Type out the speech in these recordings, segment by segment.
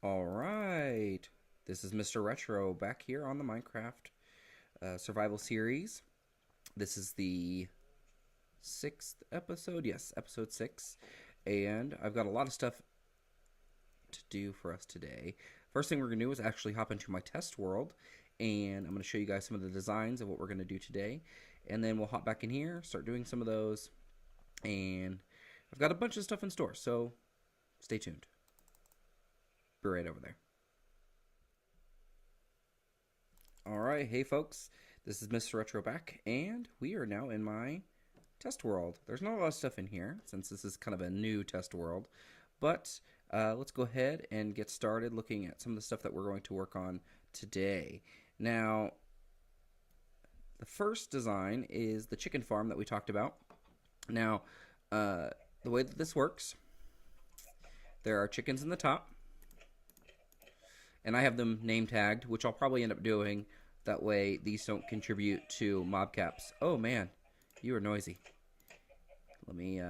All right. This is Mr. Retro back here on the Minecraft survival series. This is the sixth episode. Yes, episode 6. And I've got a lot of stuff to do for us today. First thing we're going to do is actually hop into my test world. And I'm going to show you guys some of the designs of what we're going to do today. And then we'll hop back in here, start doing some of those. And I've got a bunch of stuff in store, so stay tuned. Be right over there. Alright, hey folks, this is Mr. Retro back, and we are now in my test world. There's not a lot of stuff in here, since this is kind of a new test world, but let's go ahead and get started looking at some of the stuff that we're going to work on today. Now, the first design is the chicken farm that we talked about. Now, the way that this works, there are chickens in the top, and I have them name tagged, which I'll probably end up doing. That way, these don't contribute to mob caps. Oh man, you are noisy. Let me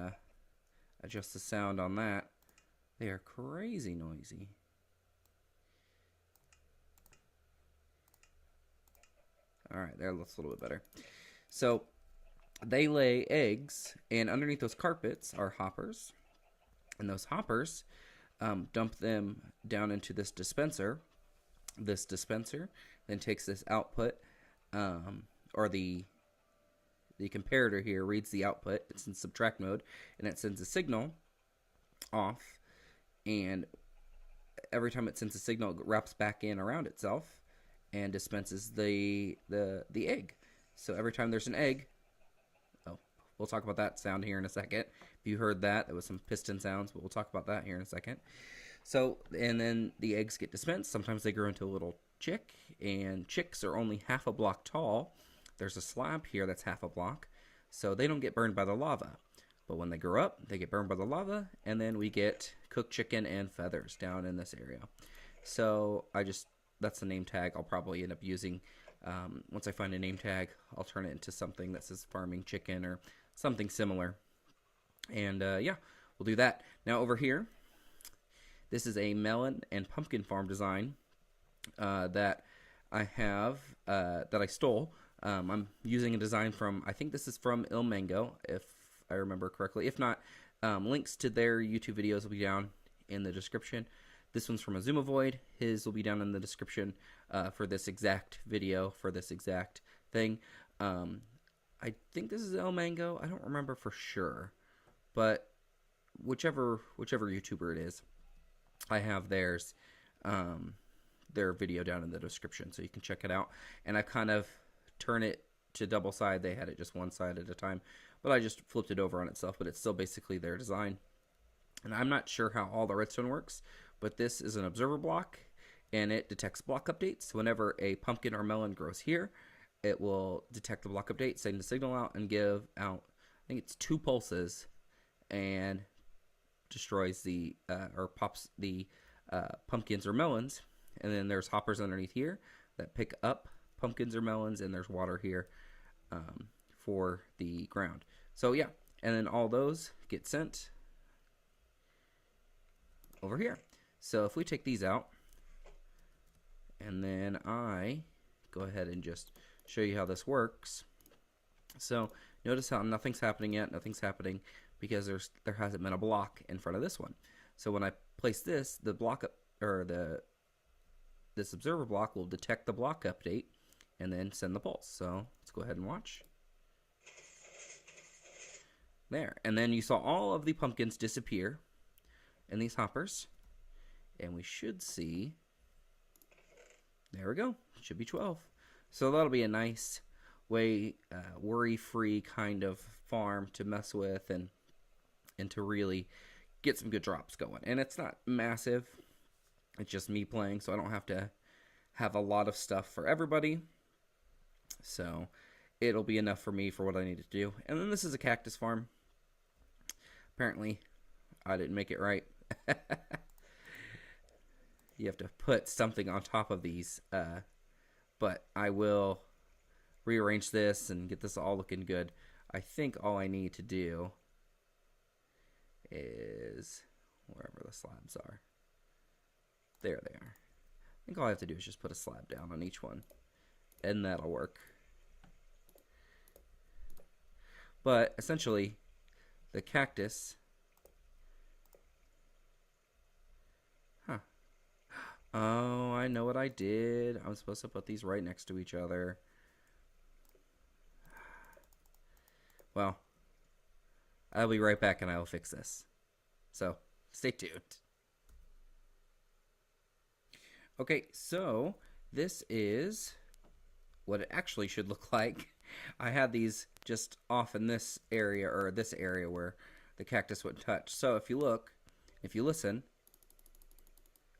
adjust the sound on that. They are crazy noisy. Alright, there looks a little bit better. So, they lay eggs, and underneath those carpets are hoppers. And those hoppers dump them down into this dispenser. This dispenser then takes this output, or the comparator here reads the output. It's in subtract mode, and it sends a signal off. And every time it sends a signal, it wraps back in around itself and dispenses the egg. So every time there's an egg, oh, we'll talk about that sound here in a second. If you heard that, there was some piston sounds, but we'll talk about that here in a second. So, and then the eggs get dispensed. Sometimes they grow into a little chick, and chicks are only half a block tall. There's a slab here that's half a block, so they don't get burned by the lava. But when they grow up, they get burned by the lava, and then we get cooked chicken and feathers down in this area. So that's the name tag I'll probably end up using. Once I find a name tag, I'll turn it into something that says farming chicken or something similar. And yeah, we'll do that. Now over here, this is a melon and pumpkin farm design that I have, that I stole. I'm using a design from, I think this is from Il Mango, if I remember correctly. If not, links to their YouTube videos will be down in the description. This one's from Azuma Void. His will be down in the description for this exact video, for this exact thing. I think this is Il Mango. I don't remember for sure, but whichever YouTuber it is, I have theirs, their video down in the description, so you can check it out. And I kind of turn it to double side. They had it just one side at a time, but I just flipped it over on itself, but it's still basically their design. And I'm not sure how all the redstone works, but this is an observer block, and it detects block updates. Whenever a pumpkin or melon grows here, it will detect the block update, send the signal out, and give out, I think it's 2 pulses, and destroys the or pops the pumpkins or melons. And then there's hoppers underneath here that pick up pumpkins or melons, and there's water here for the ground. So yeah, and then all those get sent over here. So if we take these out, and then I go ahead and just show you how this works. So notice how nothing's happening yet. Nothing's happening because there hasn't been a block in front of this one. So when I place this, the block this observer block will detect the block update and then send the pulse. So let's go ahead and watch. There, and then you saw all of the pumpkins disappear in these hoppers, and we should see, there we go, should be 12. So that'll be a nice way, worry-free kind of farm to mess with and to really get some good drops going. And it's not massive, it's just me playing, so I don't have to have a lot of stuff for everybody. So it'll be enough for me for what I need to do. And then this is a cactus farm. Apparently, I didn't make it right. You have to put something on top of these, but I will rearrange this and get this all looking good. I think all I need to do is wherever the slabs are. There they are. I think all I have to do is just put a slab down on each one, and that'll work. But essentially, the cactus... Huh. Oh, I know what I did. I was supposed to put these right next to each other. Well, I'll be right back and I will fix this. So, stay tuned. Okay, so this is what it actually should look like. I had these just off in this area, or this area where the cactus wouldn't touch. So if you look, if you listen,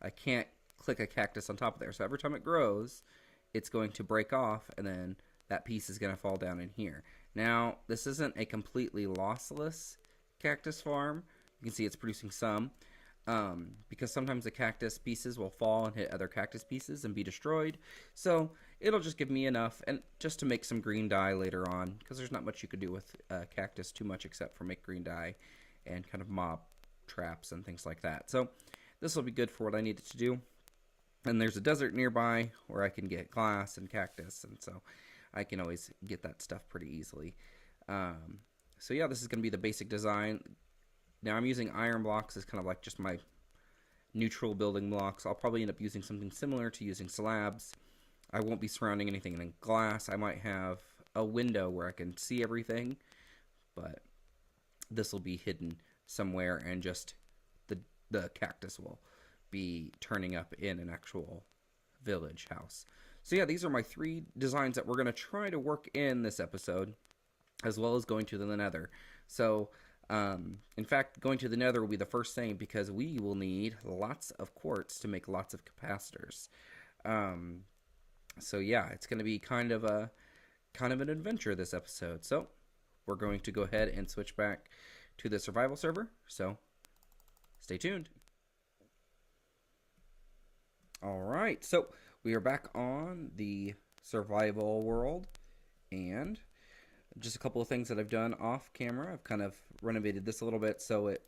I can't click a cactus on top of there. So every time it grows, it's going to break off, and then that piece is going to fall down in here. Now, this isn't a completely lossless cactus farm. You can see it's producing some. Because sometimes the cactus pieces will fall and hit other cactus pieces and be destroyed. So it'll just give me enough, and just to make some green dye later on, because there's not much you could do with cactus too much except for make green dye and kind of mob traps and things like that. So this will be good for what I need it to do. And there's a desert nearby where I can get glass and cactus, and so I can always get that stuff pretty easily. So yeah, this is going to be the basic design. Now I'm using iron blocks as kind of like just my neutral building blocks. I'll probably end up using something similar to using slabs. I won't be surrounding anything in glass. I might have a window where I can see everything, but this will be hidden somewhere, and just the cactus will be turning up in an actual village house. So yeah, these are my 3 designs that we're going to try to work in this episode, as well as going to the Nether. So in fact, going to the Nether will be the first thing, because we will need lots of quartz to make lots of capacitors. So yeah, it's going to be kind of an adventure this episode. So we're going to go ahead and switch back to the survival server. So stay tuned. All right, so we are back on the survival world, and just a couple of things that I've done off camera. I've kind of renovated this a little bit so it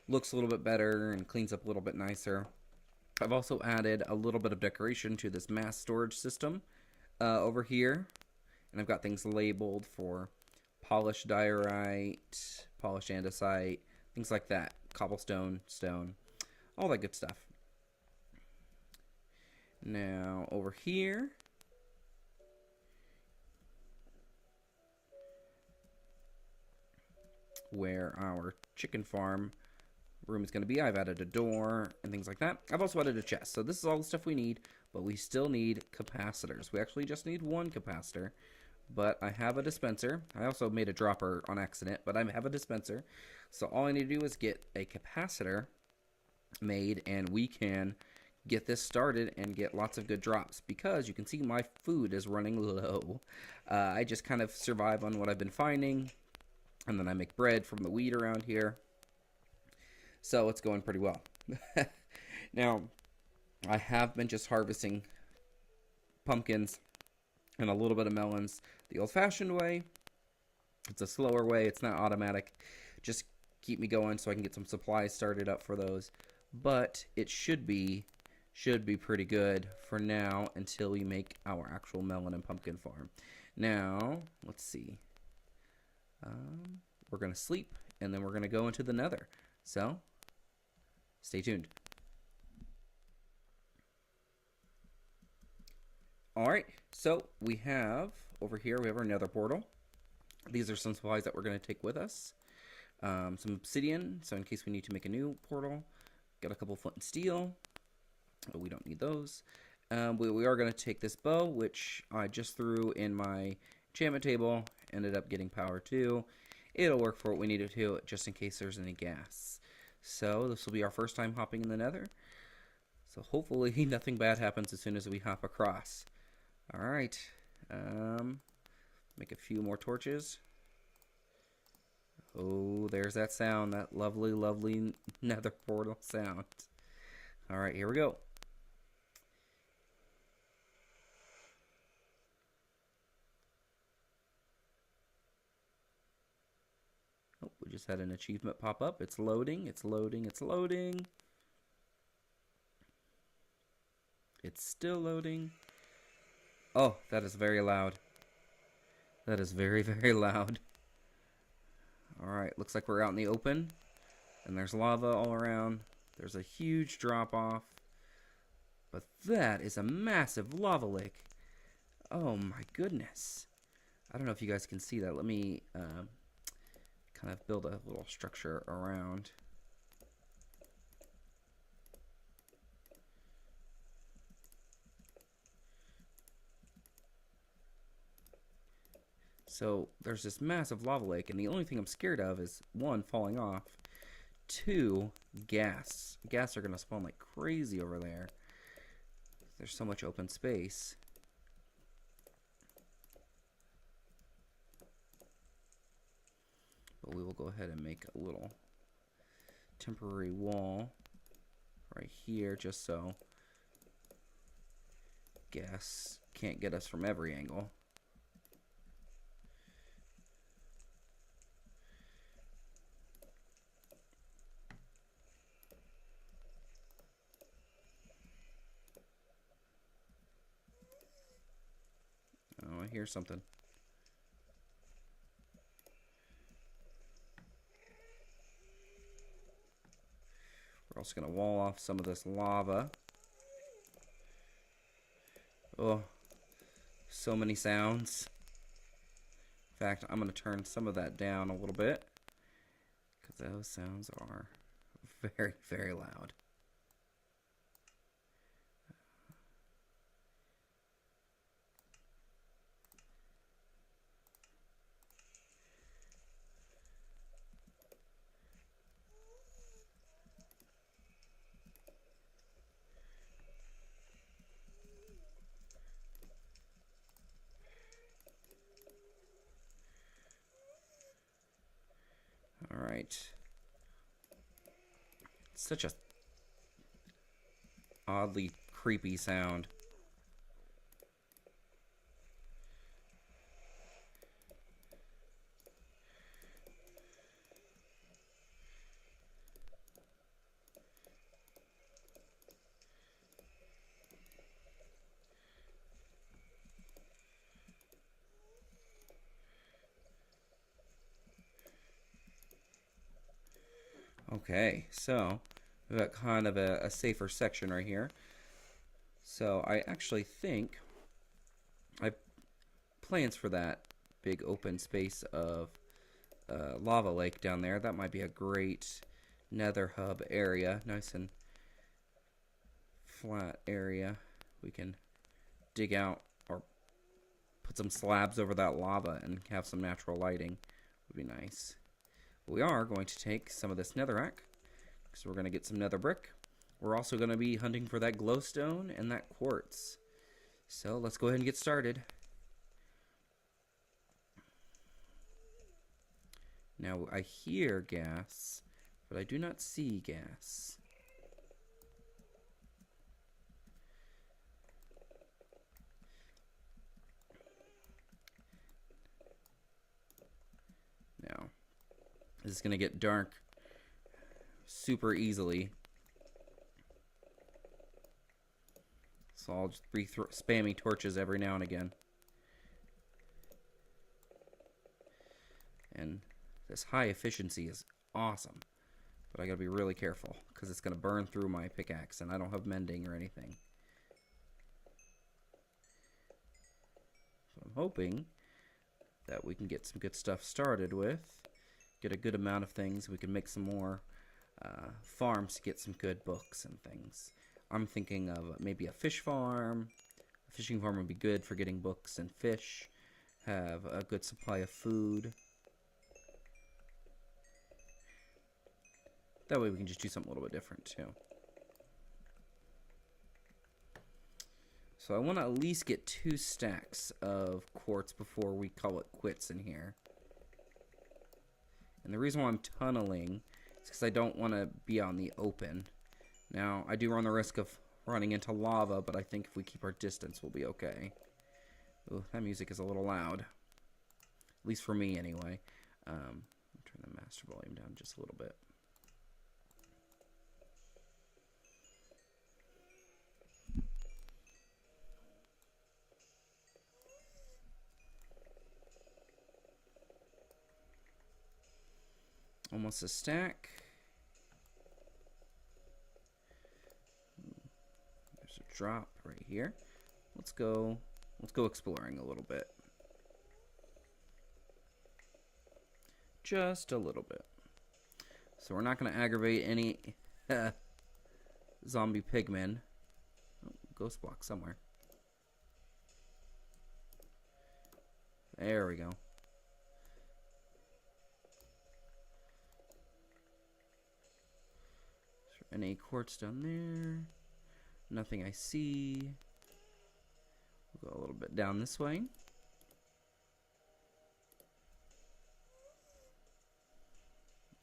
looks a little bit better and cleans up a little bit nicer. I've also added a little bit of decoration to this mass storage system over here, and I've got things labeled for polished diorite, polished andesite, things like that, cobblestone, stone, all that good stuff. Now over here, where our chicken farm room is going to be, I've added a door and things like that. I've also added a chest. So this is all the stuff we need, but we still need capacitors. We actually just need 1 capacitor, but I have a dispenser. I also made a dropper on accident, but I have a dispenser. So all I need to do is get a capacitor made, and we can get this started and get lots of good drops, because you can see my food is running low. I just kind of survive on what I've been finding, and then I make bread from the wheat around here. So it's going pretty well. Now, I have been just harvesting pumpkins and a little bit of melons the old-fashioned way. It's a slower way. It's not automatic. Just keep me going so I can get some supplies started up for those. But it should be pretty good for now until we make our actual melon and pumpkin farm. Now, let's see. We're going to sleep, and then we're going to go into the Nether. So, stay tuned. Alright, so we have, over here, we have our Nether portal. These are some supplies that we're going to take with us. Some obsidian, so in case we need to make a new portal. Got a couple flint and steel, but we don't need those. We are going to take this bow, which I just threw in my enchantment table. Ended up getting power too. It'll work for what we need it to, just in case there's any gas. So this will be our first time hopping in the Nether. So hopefully nothing bad happens as soon as we hop across. Alright. Make a few more torches. Oh, there's that sound. That lovely, lovely Nether portal sound. Alright, here we go. Oh, we just had an achievement pop up. It's loading, it's loading, it's loading. It's still loading. Oh, that is very loud. That is very, very loud. Alright, looks like we're out in the open. And there's lava all around. There's a huge drop off. But that is a massive lava lake. Oh my goodness. I don't know if you guys can see that. Let me kind of build a little structure around. So there's this massive lava lake, and the only thing I'm scared of is, one, falling off, two, gas. Gas are going to spawn like crazy over there. There's so much open space. But we will go ahead and make a little temporary wall right here, just so gas can't get us from every angle. Oh, I hear something. We're also going to wall off some of this lava. Oh, so many sounds. In fact, I'm going to turn some of that down a little bit, because those sounds are very, very loud. All right. Such a oddly creepy sound. Okay, so we've got kind of a safer section right here. So I actually think I have plans for that big open space of lava lake down there. That might be a great nether hub area. Nice and flat area. We can dig out or put some slabs over that lava and have some natural lighting. Would be nice. We are going to take some of this netherrack, because we're going to get some nether brick. We're also going to be hunting for that glowstone and that quartz. So let's go ahead and get started. Now I hear gas, but I do not see gas. Now, this is going to get dark super easily. So I'll just be spamming torches every now and again. And this high efficiency is awesome. But I gotta be really careful, because it's going to burn through my pickaxe, and I don't have mending or anything. So I'm hoping that we can get some good stuff started with. Get a good amount of things. We can make some more farms to get some good books and things. I'm thinking of maybe a fish farm. A fishing farm would be good for getting books and fish. Have a good supply of food. That way we can just do something a little bit different too. So I want to at least get 2 stacks of quartz before we call it quits in here. And the reason why I'm tunneling is because I don't want to be out in the open. Now, I do run the risk of running into lava, but I think if we keep our distance, we'll be okay. Ooh, that music is a little loud. At least for me, anyway. Turn the master volume down just a little bit. Almost a stack. There's a drop right here. Let's go exploring a little bit. Just a little bit. So we're not going to aggravate any zombie pigmen. Oh, ghost block somewhere. There we go. Is there any quartz down there? Nothing I see. We'll go a little bit down this way.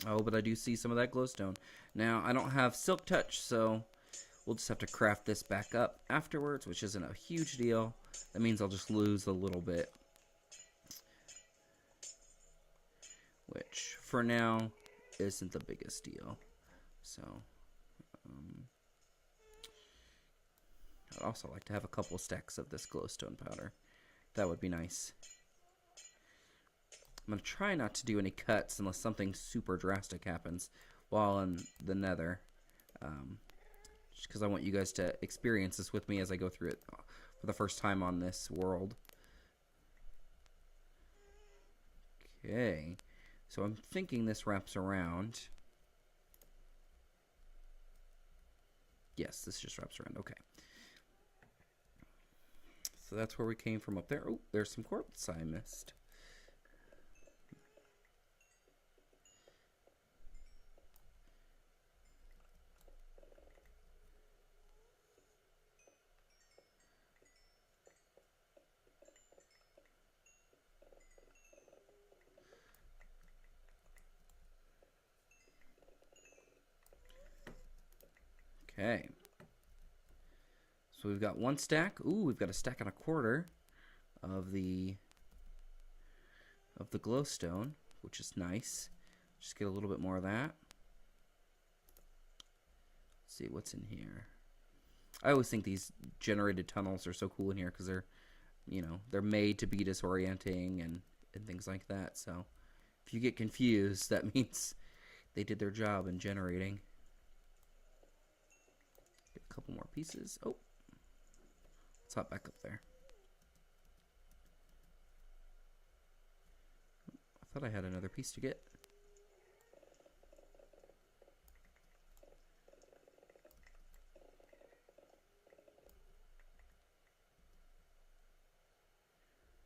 Oh, but I do see some of that glowstone. Now, I don't have silk touch, so we'll just have to craft this back up afterwards, which isn't a huge deal. That means I'll just lose a little bit. Which, for now, isn't the biggest deal. So, I'd also like to have a couple stacks of this glowstone powder. That would be nice. I'm going to try not to do any cuts unless something super drastic happens while in the Nether. Just because I want you guys to experience this with me as I go through it for the first time on this world. Okay. So I'm thinking this wraps around. Yes, this just wraps around. Okay. So that's where we came from up there. Oh, there's some quartz I missed. Okay. So we've got one stack. Ooh, we've got a stack and a quarter of the glowstone, which is nice. Just get a little bit more of that. Let's see what's in here. I always think these generated tunnels are so cool in here because they're, you know, they're made to be disorienting and things like that. So if you get confused, that means they did their job in generating. Get a couple more pieces. Oh, let's hop back up there. I thought I had another piece to get.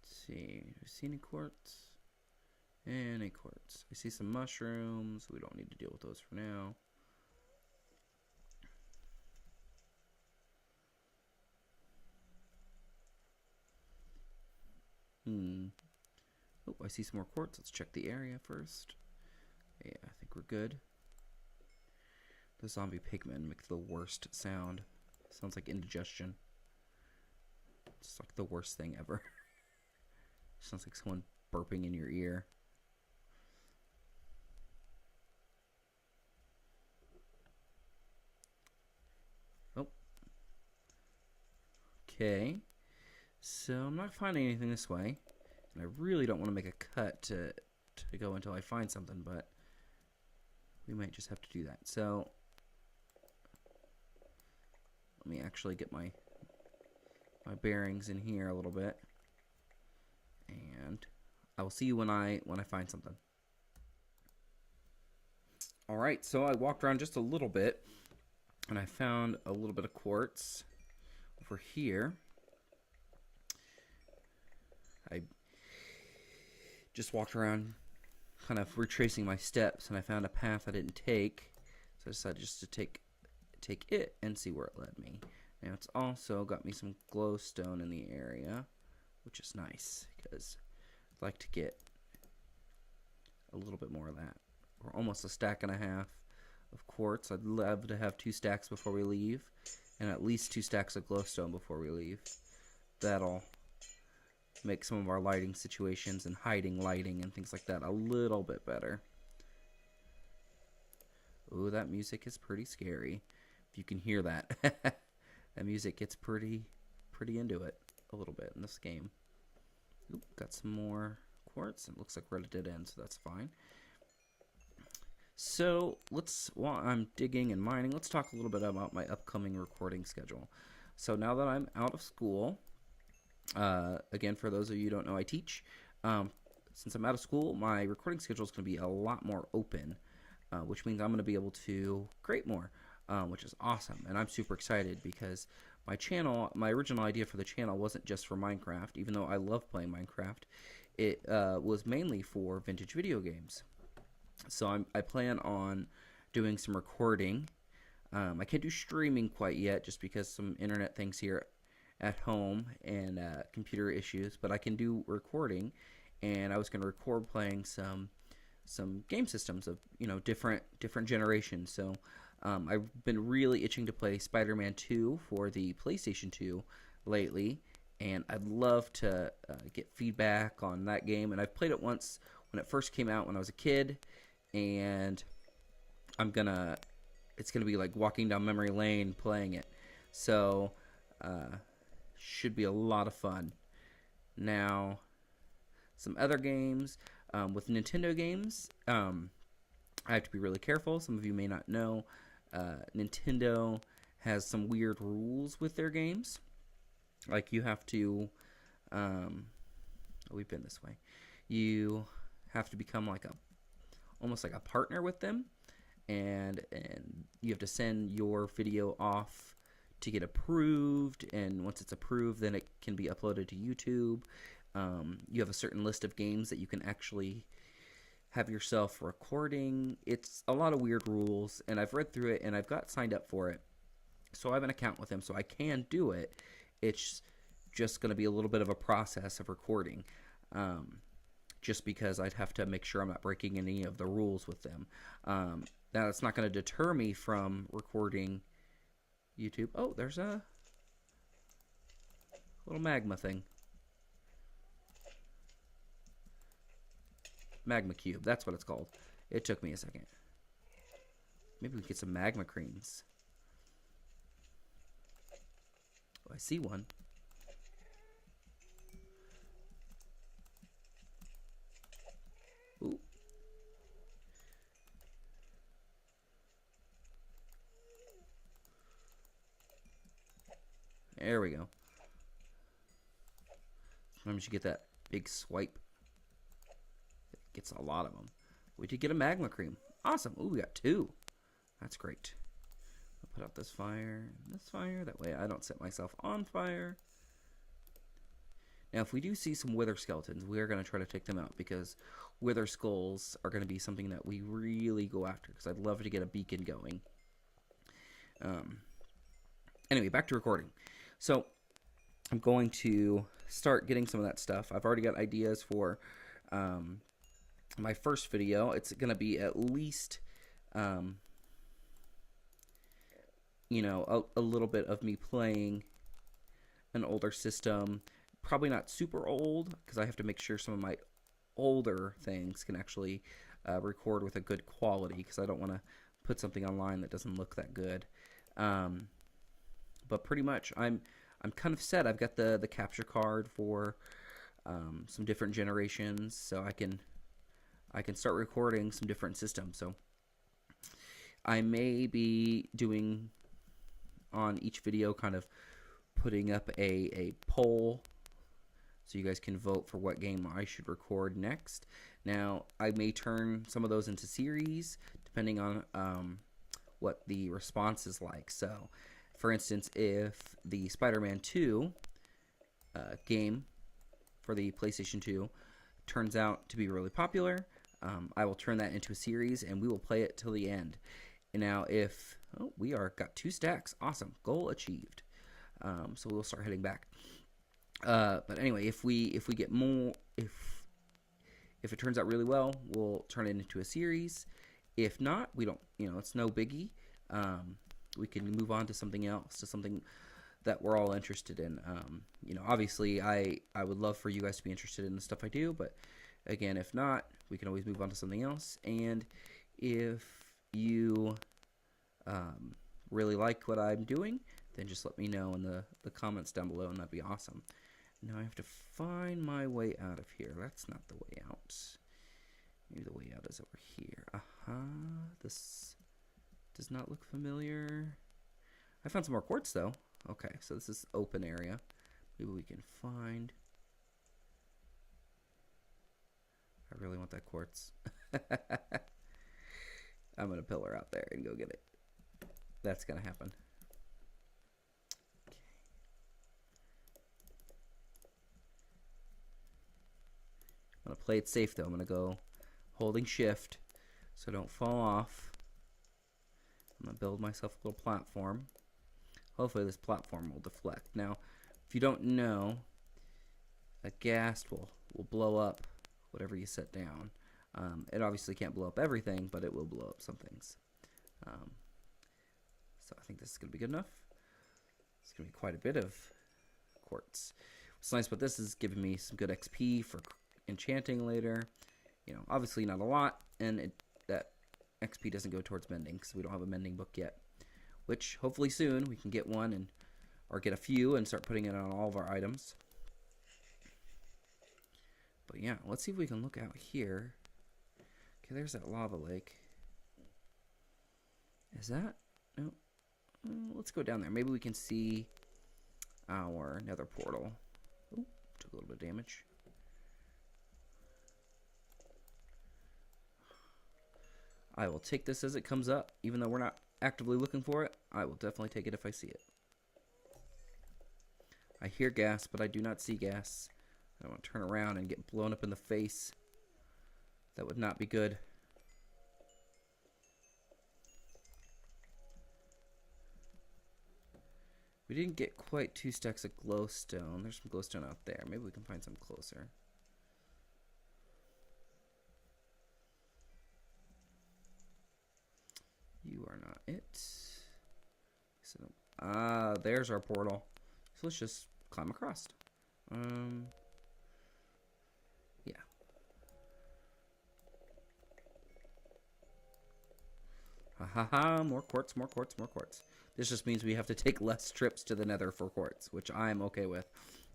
Let's see. Do we see any quartz? Any quartz. I see some mushrooms. We don't need to deal with those for now. Oh, I see some more quartz. Let's check the area first. Yeah, I think we're good. The zombie pigmen make the worst sound. Sounds like indigestion. It's like the worst thing ever. Sounds like someone burping in your ear. Oh. Okay. So I'm not finding anything this way. And I really don't want to make a cut to go until I find something, but we might just have to do that. So let me actually get my bearings in here a little bit. And I will see you when I find something. Alright, so I walked around just a little bit and I found a little bit of quartz over here. I just walked around kind of retracing my steps and I found a path I didn't take. So I decided just to take it and see where it led me. Now it's also got me some glowstone in the area, which is nice because I'd like to get a little bit more of that. Or almost a stack and a half of quartz. I'd love to have 2 stacks before we leave and at least 2 stacks of glowstone before we leave. That'll make some of our lighting situations and hiding lighting and things like that a little bit better. Ooh, that music is pretty scary. If you can hear that. That music gets pretty into it a little bit in this game. Oop, got some more quartz. It looks like we're at a dead end, so that's fine. So while I'm digging and mining, let's talk a little bit about my upcoming recording schedule. So now that I'm out of school, again, for those of you who don't know, I teach. Um, since I'm out of school, my recording schedule is going to be a lot more open, which means I'm going to be able to create more, which is awesome. And I'm super excited because my original idea for the channel wasn't just for Minecraft, even though I love playing Minecraft. It was mainly for vintage video games. So I plan on doing some recording. I can't do streaming quite yet just because some internet things here at home and computer issues, but I can do recording. And I was going to record playing some game systems of different generations. So I've been really itching to play Spider-Man 2 for the PlayStation 2 lately, and I'd love to get feedback on that game. And I've played it once when it first came out when I was a kid, and it's gonna be like walking down memory lane playing it. So should be a lot of fun. Now, some other games with Nintendo games. I have to be really careful. Some of you may not know. Nintendo has some weird rules with their games. Like you have to, we've been this way. You have to become almost like a partner with them, and you have to send your video off to get approved. And once it's approved, then it can be uploaded to YouTube. You have a certain list of games that you can actually have yourself recording. It's a lot of weird rules, and I've read through it, and I've got signed up for it. So I have an account with them, so I can do it. It's just going to be a little bit of a process of recording, just because I'd have to make sure I'm not breaking any of the rules with them. Now, it's not going to deter me from recording YouTube. Oh, there's a little magma thing. Magma cube, that's what it's called. It took me a second. Maybe we can get some magma creams. Oh, I see one. Ooh. There we go. Sometimes you get that big swipe. Gets a lot of them. We did get a magma cream. Awesome. Ooh, we got 2. That's great. I'll put out this fire and this fire. That way I don't set myself on fire. Now, if we do see some wither skeletons, we are going to try to take them out, because wither skulls are going to be something that we really go after, because I'd love to get a beacon going. Anyway, back to recording. So I'm going to start getting some of that stuff. I've already got ideas for my first video. It's going to be at least, a little bit of me playing an older system. Probably not super old, because I have to make sure some of my older things can actually record with a good quality, because I don't want to put something online that doesn't look that good. But pretty much, I'm kind of set. I've got the capture card for some different generations, so I can start recording some different systems. So I may be doing on each video, kind of putting up a poll, so you guys can vote for what game I should record next. Now, I may turn some of those into series, depending on what the response is like. So, for instance, if the Spider-Man 2 game for the PlayStation 2 turns out to be really popular, I will turn that into a series, and we will play it till the end. And now, if we got 2 stacks, awesome, goal achieved. So we'll start heading back. But anyway, if we get more, if it turns out really well, we'll turn it into a series. If not, we don't. It's no biggie. We can move on to something else, to something that we're all interested in. Obviously, I would love for you guys to be interested in the stuff I do, but again, if not, we can always move on to something else. And if you really like what I'm doing, then just let me know in the comments down below, and that'd be awesome. Now I have to find my way out of here. That's not the way out. Maybe the way out is over here. This does not look familiar. I found some more quartz though. Okay, so this is open area. Maybe we can find. I really want that quartz. I'm gonna pillar out there and go get it. That's gonna happen. Okay. I'm gonna play it safe though. I'm gonna go holding shift so I don't fall off. I'm gonna build myself a little platform. Hopefully this platform will deflect. Now, if you don't know, a ghast will blow up whatever you set down. It obviously can't blow up everything, but it will blow up some things. So I think this is going to be good enough. It's going to be quite a bit of quartz. What's nice about this is giving me some good XP for enchanting later. You know, obviously not a lot, and that XP doesn't go towards mending because we don't have a mending book yet. Which hopefully soon we can get one or get a few and start putting it on all of our items. But yeah, let's see if we can look out here. Okay, there's that lava lake. Is that? No. Let's go down there. Maybe we can see our nether portal. Ooh, took a little bit of damage. I will take this as it comes up, even though we're not actively looking for it. I will definitely take it if I see it. I hear gas, but I do not see gas. I don't want to turn around and get blown up in the face. That would not be good. We didn't get quite 2 stacks of glowstone. There's some glowstone out there. Maybe we can find some closer. You are not it. So, there's our portal. So let's just climb across. Yeah. Ha, more quartz, more quartz, more quartz. This just means we have to take less trips to the nether for quartz, which I'm okay with.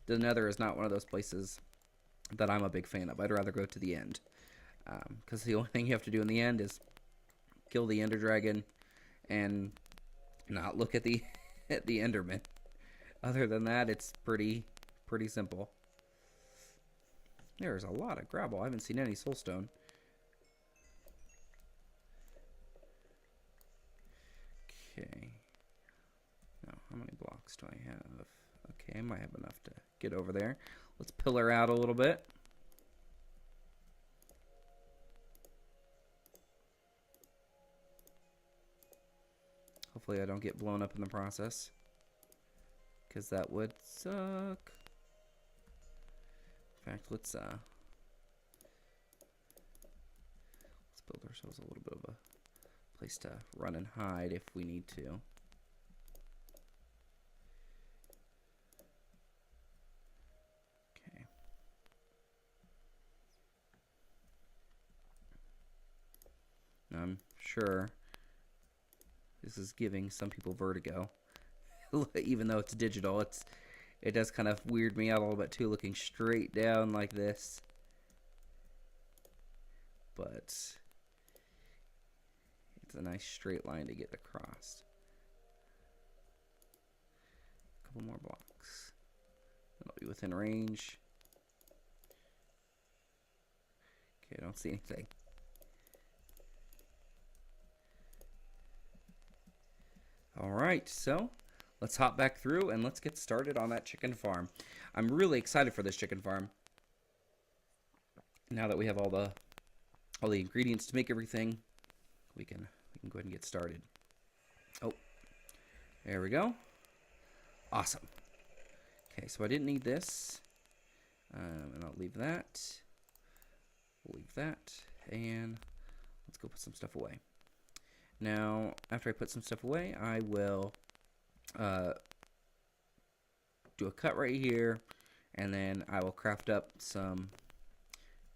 The nether is not one of those places that I'm a big fan of. I'd rather go to the end. Because the only thing you have to do in the end is kill the ender dragon and not look at the at the enderman. Other than that, it's pretty simple. There's a lot of gravel. I haven't seen any soulstone. Okay. Now, how many blocks do I have? Okay, I might have enough to get over there. Let's pillar out a little bit. Hopefully I don't get blown up in the process, because that would suck. In fact, let's build ourselves a little bit of a place to run and hide if we need to. Okay. Now I'm sure this is giving some people vertigo. Even though it's digital, it does kind of weird me out a little bit too, looking straight down like this. But it's a nice straight line to get across. A couple more blocks. That'll be within range. Okay, I don't see anything. Alright, so let's hop back through and let's get started on that chicken farm. I'm really excited for this chicken farm. Now that we have all the ingredients to make everything, we can go ahead and get started. Oh, there we go. Awesome. Okay, so I didn't need this, and I'll leave that. We'll leave that, and let's go put some stuff away. Now, after I put some stuff away, I will do a cut right here, and then I will craft up some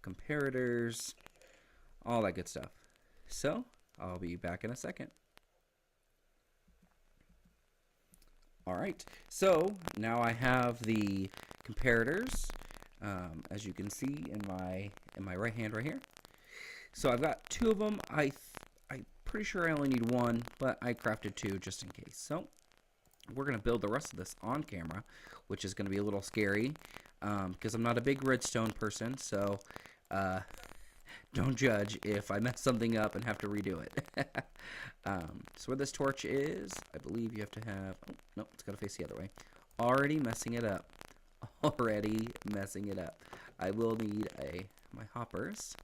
comparators, all that good stuff. So, I'll be back in a second. Alright, so now I have the comparators, as you can see in my right hand right here. So I've got 2 of them. I'm pretty sure I only need 1, but I crafted 2 just in case. So we're going to build the rest of this on camera, which is going to be a little scary because I'm not a big redstone person, so don't judge if I mess something up and have to redo it. So where this torch is, I believe you have to have... Oh, no, it's got to face the other way. Already messing it up. Already messing it up. I will need my hoppers.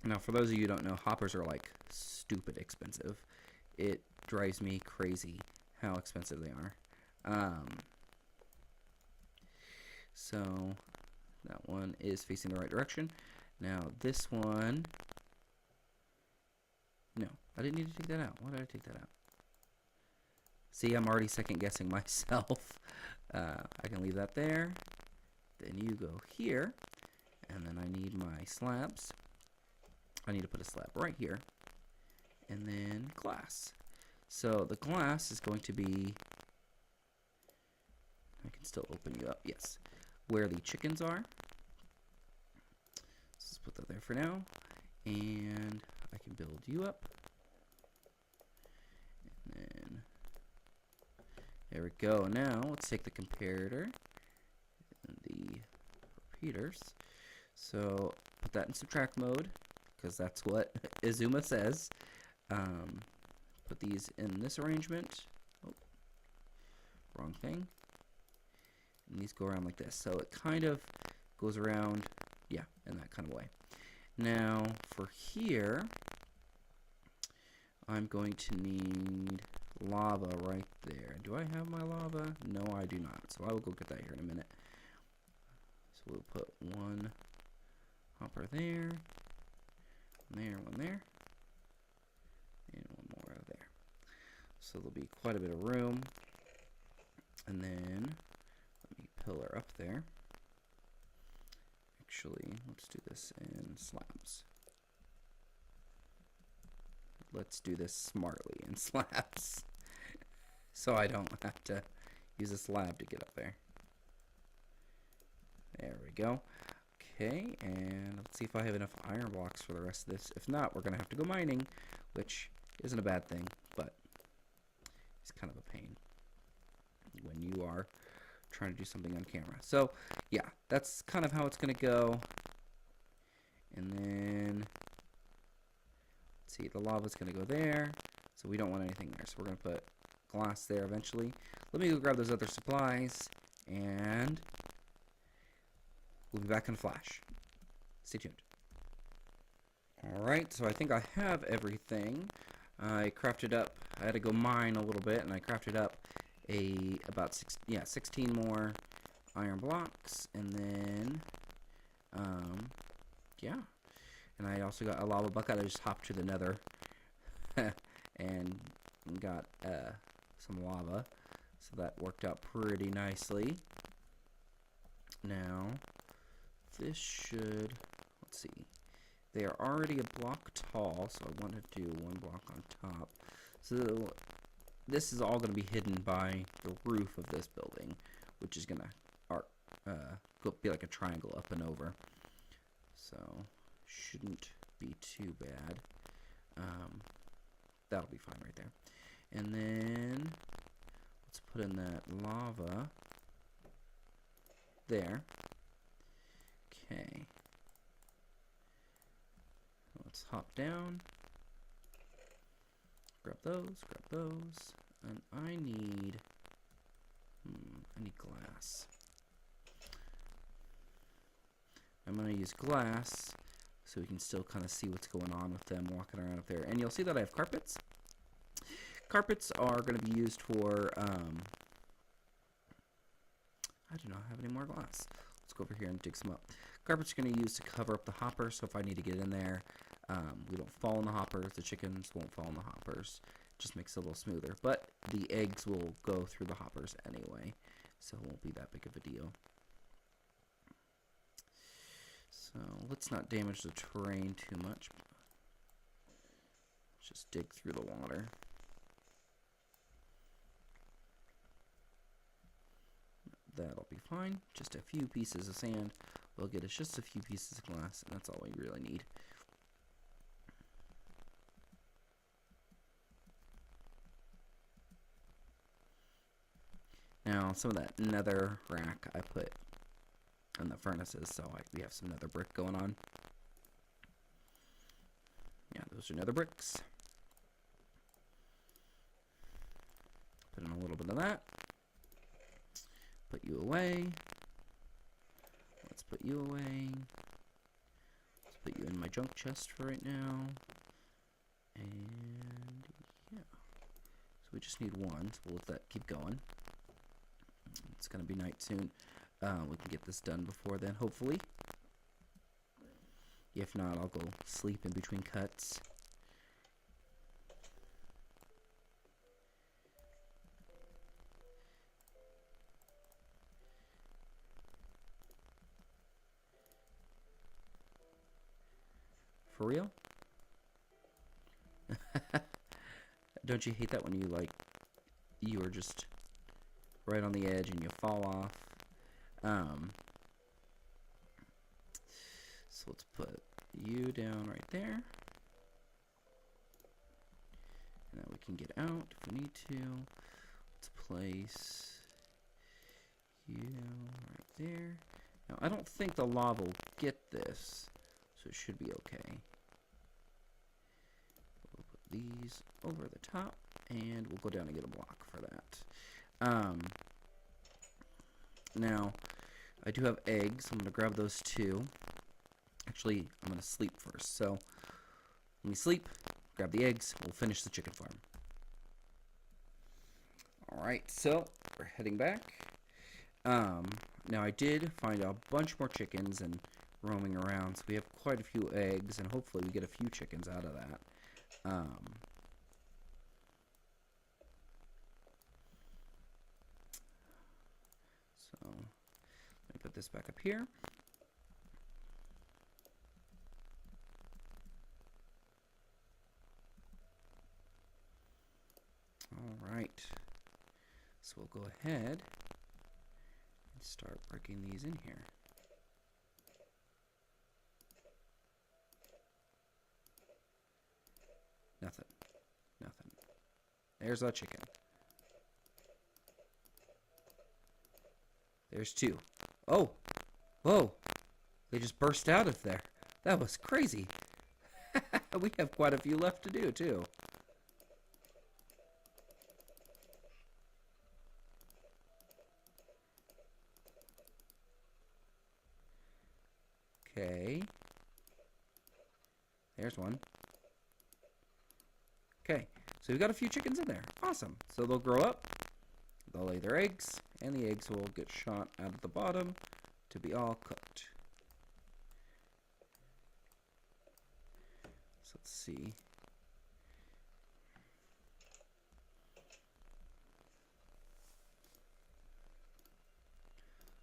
Now, for those of you who don't know, hoppers are like stupid expensive. It drives me crazy how expensive they are. So that one is facing the right direction. Now this one, no, I didn't need to take that out. Why did I take that out? See, I'm already second guessing myself. I can leave that there. Then you go here, and then I need my slabs. I need to put a slab right here, and then glass. So the glass is going to be, I can still open you up, yes, where the chickens are. So let's put that there for now, and I can build you up. And then, there we go. Now let's take the comparator and the repeaters. So put that in subtract mode, because that's what Izuma says. Put these in this arrangement. Oh, wrong thing. And these go around like this. So it kind of goes around, yeah, in that kind of way. Now, for here, I'm going to need lava right there. Do I have my lava? No, I do not. So I will go get that here in a minute. So we'll put one hopper there, one there, and one more out there. So there'll be quite a bit of room. And then let me pillar up there. Actually, let's do this in slabs. Let's do this smartly in slabs. So I don't have to use a slab to get up there. There we go. Okay, and let's see if I have enough iron blocks for the rest of this. If not, we're going to have to go mining, which isn't a bad thing, but it's kind of a pain when you are trying to do something on camera. So, yeah, that's kind of how it's going to go. And then, let's see, the lava's going to go there, so we don't want anything there. So we're going to put glass there eventually. Let me go grab those other supplies, and we'll be back in a flash. Stay tuned. Alright, so I think I have everything. I crafted up, I had to go mine a little bit, and I crafted up about 16 more iron blocks, and then, yeah. And I also got a lava bucket. I just hopped to the Nether and got some lava, so that worked out pretty nicely. Now, this should, let's see, they are already a block tall, so I want to do one block on top. So this is all going to be hidden by the roof of this building, which is going to be like a triangle up and over. So shouldn't be too bad. That'll be fine right there. And then let's put in that lava there. Okay. Let's hop down. Grab those, and I need glass. I'm going to use glass so we can still kind of see what's going on with them walking around up there. And you'll see that I have carpets. Carpets are going to be used for, I do not have any more glass. Let's go over here and dig some up. Carpets are going to be used to cover up the hopper, so if I need to get in there, we don't fall in the hoppers. The chickens won't fall in the hoppers. Just makes it a little smoother. But the eggs will go through the hoppers anyway, so it won't be that big of a deal. So let's not damage the terrain too much. Just dig through the water. That'll be fine. Just a few pieces of sand We'll get us just a few pieces of glass, and that's all we really need. Now, some of that nether rack I put in the furnaces, so we have some nether brick going on. Yeah, those are nether bricks. Put in a little bit of that. Put you away. Let's put you away. Let's put you in my junk chest for right now. And yeah. So we just need one, so we'll let that keep going. It's going to be night soon. We can get this done before then, hopefully. If not, I'll go sleep in between cuts. For real? Don't you hate that when you are just right on the edge and you fall off? So let's put you down right there. And then we can get out if we need to. Let's place you right there. Now, I don't think the lava will get this, so it should be okay. We'll put these over the top, and we'll go down and get a block for that. Now, I do have eggs. I'm going to grab those too. Actually, I'm going to sleep first. So, when we sleep, grab the eggs. We'll finish the chicken farm. Alright, so we're heading back. Now, I did find a bunch more chickens and roaming around. So, we have quite a few eggs, and hopefully we get a few chickens out of that. So, let me put this back up here. Alright, so we'll go ahead and start breaking these in here. Nothing. Nothing. There's a chicken. There's two. Oh! Whoa! They just burst out of there. That was crazy. We have quite a few left to do, too. Okay. There's one. Okay, so we've got a few chickens in there. Awesome. So they'll grow up, they'll lay their eggs, and the eggs will get shot out of the bottom to be all cooked. So let's see.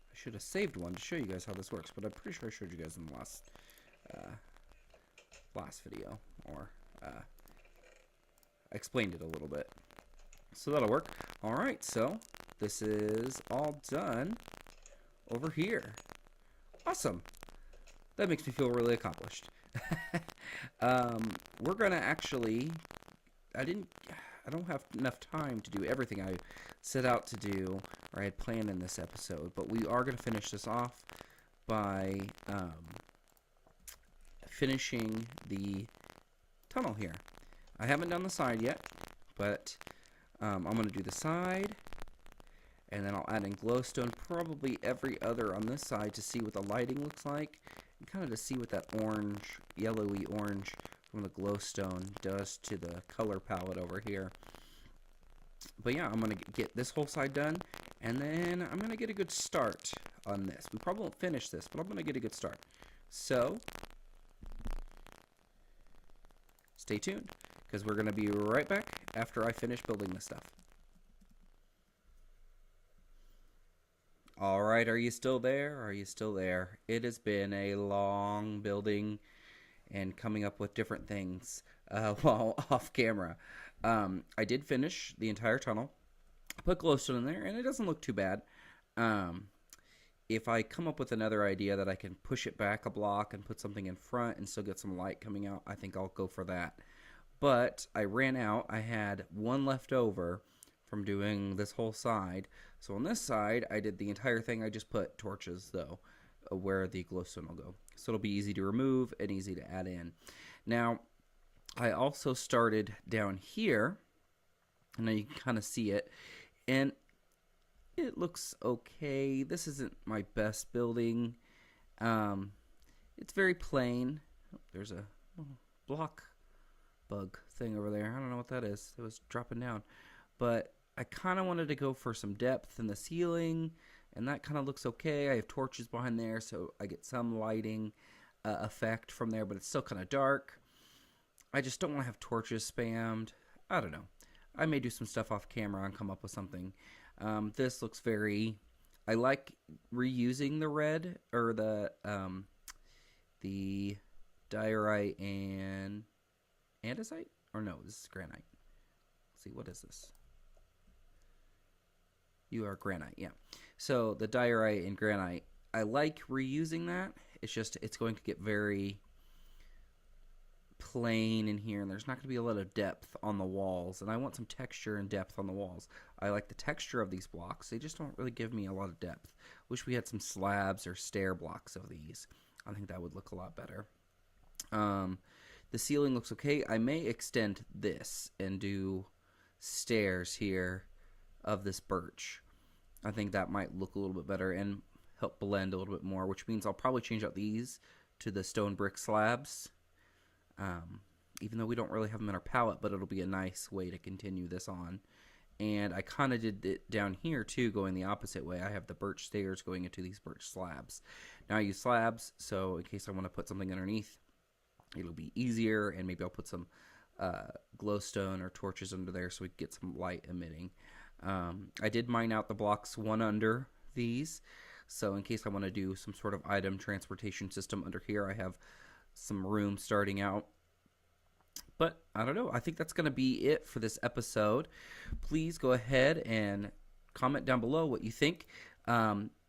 I should have saved one to show you guys how this works, but I'm pretty sure I showed you guys in the last video, or I explained it a little bit. So that'll work. Alright, so this is all done over here. Awesome. That makes me feel really accomplished. We're gonna actually, I don't have enough time to do everything I set out to do, or I had planned in this episode, but we are gonna finish this off by finishing the tunnel here. I haven't done the side yet, but I'm going to do the side, and then I'll add in glowstone probably every other on this side to see what the lighting looks like, and kind of to see what that orange, yellowy orange from the glowstone does to the color palette over here. But yeah, I'm going to get this whole side done, and then I'm going to get a good start on this. We probably won't finish this, but I'm going to get a good start. So, stay tuned, because we're going to be right back after I finish building this stuff. Alright, are you still there? Are you still there? It has been a long building and coming up with different things while off camera. I did finish the entire tunnel. I put glowstone in there, and it doesn't look too bad. if I come up with another idea that I can push it back a block and put something in front and still get some light coming out, I think I'll go for that. But I ran out. I had one left over from doing this whole side. So on this side, I did the entire thing. I just put torches, though, where the glowstone will go. So it'll be easy to remove and easy to add in. Now, I also started down here. And now you can kind of see it. And it looks okay. This isn't my best building. It's very plain. There's a block bug thing over there. I don't know what that is. It was dropping down. But I kind of wanted to go for some depth in the ceiling, and that kind of looks okay. I have torches behind there, so I get some lighting effect from there, but it's still kind of dark. I just don't want to have torches spammed. I don't know. I may do some stuff off camera and come up with something. This looks very... I like reusing the red, or the diorite and andesite? Or no, this is granite. Let's see, what is this? You are granite, yeah. So the diorite and granite, I like reusing that. It's just, it's going to get very plain in here, and there's not going to be a lot of depth on the walls, and I want some texture and depth on the walls. I like the texture of these blocks. They just don't really give me a lot of depth. Wish we had some slabs or stair blocks of these. I think that would look a lot better. The ceiling looks okay. I may extend this and do stairs here of this birch. I think that might look a little bit better and help blend a little bit more, which means I'll probably change out these to the stone brick slabs. Even though we don't really have them in our palette, but it'll be a nice way to continue this on. And I kind of did it down here too, going the opposite way. I have the birch stairs going into these birch slabs. Now I use slabs, so in case I want to put something underneath, it'll be easier, and maybe I'll put some glowstone or torches under there so we can get some light emitting. I did mine out the blocks one under these, so in case I want to do some sort of item transportation system under here, I have some room starting out. But I don't know. I think that's going to be it for this episode. Please go ahead and comment down below what you think.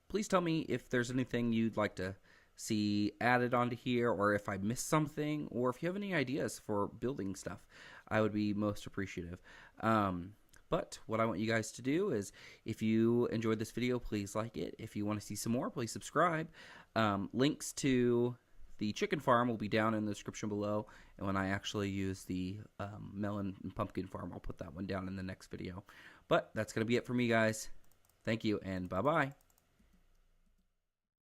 Please tell me if there's anything you'd like to see added onto here, or if I missed something, or if you have any ideas for building stuff. I would be most appreciative. But what I want you guys to do is, if you enjoyed this video, please like it. If you want to see some more, please subscribe. Links to the chicken farm will be down in the description below, and when I actually use the melon and pumpkin farm, I'll put that one down in the next video. But that's going to be it for me, guys. Thank you, and bye-bye.